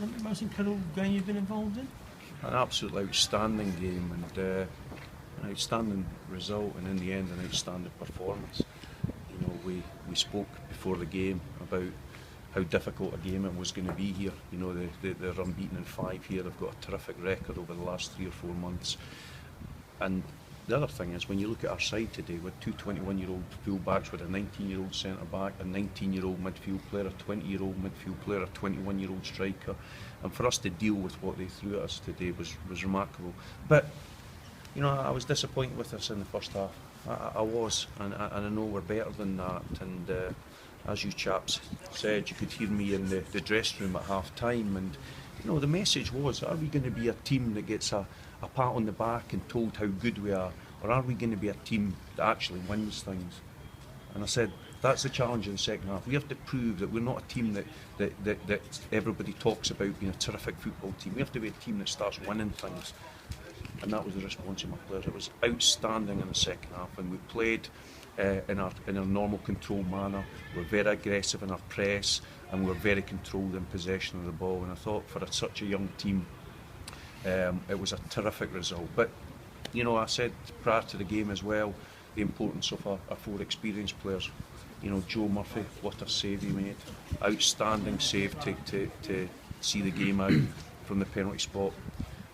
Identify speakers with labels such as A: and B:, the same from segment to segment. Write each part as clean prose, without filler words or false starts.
A: The most incredible game you've been involved in?
B: An absolutely outstanding game and an outstanding result, and in the end an outstanding performance. You know, we spoke before the game about how difficult a game it was going to be here. You know, they're unbeaten in 5 here. They've got a terrific record over the last 3 or 4 months. And the other thing is, when you look at our side today, with two 21-year-old full-backs, with a 19-year-old centre-back, a 19-year-old midfield player, a 20-year-old midfield player, a 21-year-old striker, and for us to deal with what they threw at us today was remarkable. But, you know, I was disappointed with us in the first half. I was, and I know we're better than that. And as you chaps said, you could hear me in the dressing room at half-time, and you know, the message was, are we going to be a team that gets a pat on the back and told how good we are, or are we going to be a team that actually wins things? And I said, that's the challenge in the second half. We have to prove that we're not a team that everybody talks about being a terrific football team. We have to be a team that starts winning things. And that was the response of my players. It was outstanding in the second half, and we played in our normal controlled manner. We're very aggressive in our press, and we're very controlled in possession of the ball. And I thought, for such a young team, it was a terrific result. But you know, I said prior to the game as well, the importance of our 4 experienced players. You know, Joe Murphy, what a save he made! Outstanding save to see the game out from the penalty spot.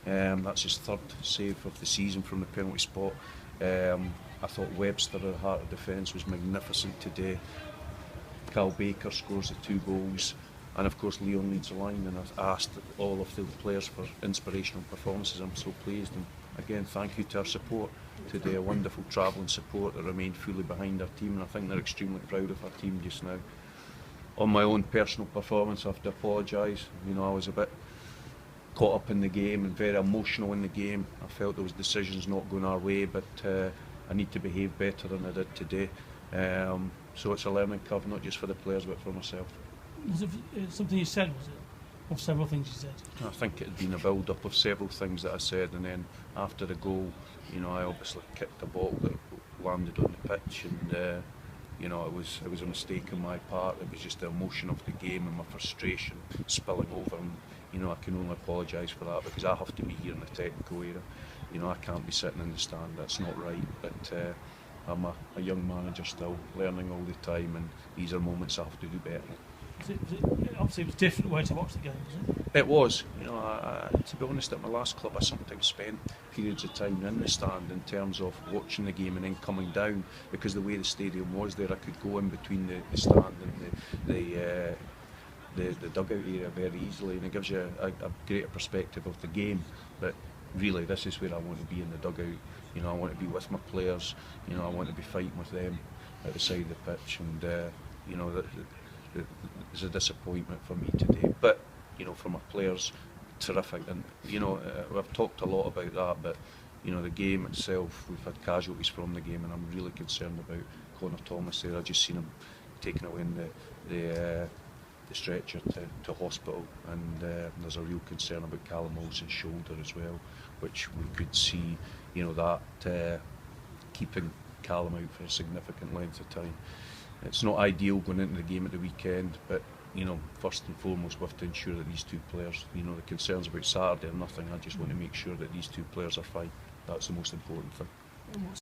B: That's his 3rd save of the season from the penalty spot. I thought Webster at the heart of defence was magnificent today. Cal Baker scores the 2 goals, and of course Leon leads the line. And I've asked all of the players for inspirational performances. I'm so pleased, and again, thank you to our support today, a wonderful travelling support that remained fully behind our team, and I think they're extremely proud of our team just now. On my own personal performance, I have to apologise. You know, I was a bit caught up in the game and very emotional in the game. I felt there was decisions not going our way, but I need to behave better than I did today. So it's a learning curve, not just for the players but for myself.
A: Was it something you said, was it? Or several things you said?
B: I think it had been a build-up of several things that I said, and then after the goal, you know, I obviously kicked a ball that landed on the pitch, and you know, it was a mistake on my part. It was just the emotion of the game and my frustration spilling over, and you know, I can only apologise for that, because I have to be here in the technical area. You know, I can't be sitting in the stand. That's not right. But I'm a young manager still, learning all the time, and these are moments I have to do better.
A: Obviously, it was a different way to watch the game, was it?
B: It was. You know, to be honest, at my last club, I sometimes spent periods of time in the stand in terms of watching the game and then coming down, because the way the stadium was there, I could go in between the stand and the dugout area very easily, and it gives you a greater perspective of the game. But really, this is where I want to be, in the dugout. You know, I want to be with my players. You know, I want to be fighting with them at the side of the pitch, and you know, there's a disappointment for me today. But you know, for my players, terrific. And you know, I've talked a lot about that, but you know, the game itself, we've had casualties from the game, and I'm really concerned about Connor Thomas there. I just seen him taken away in the stretcher to hospital, and there's a real concern about Callum Wilson's shoulder as well, which we could see, you know, that keeping Callum out for a significant length of time. It's not ideal going into the game at the weekend, but you know, first and foremost we have to ensure that these 2 players, you know, the concerns about Saturday are nothing. I just want to make sure that these 2 players are fine. That's the most important thing.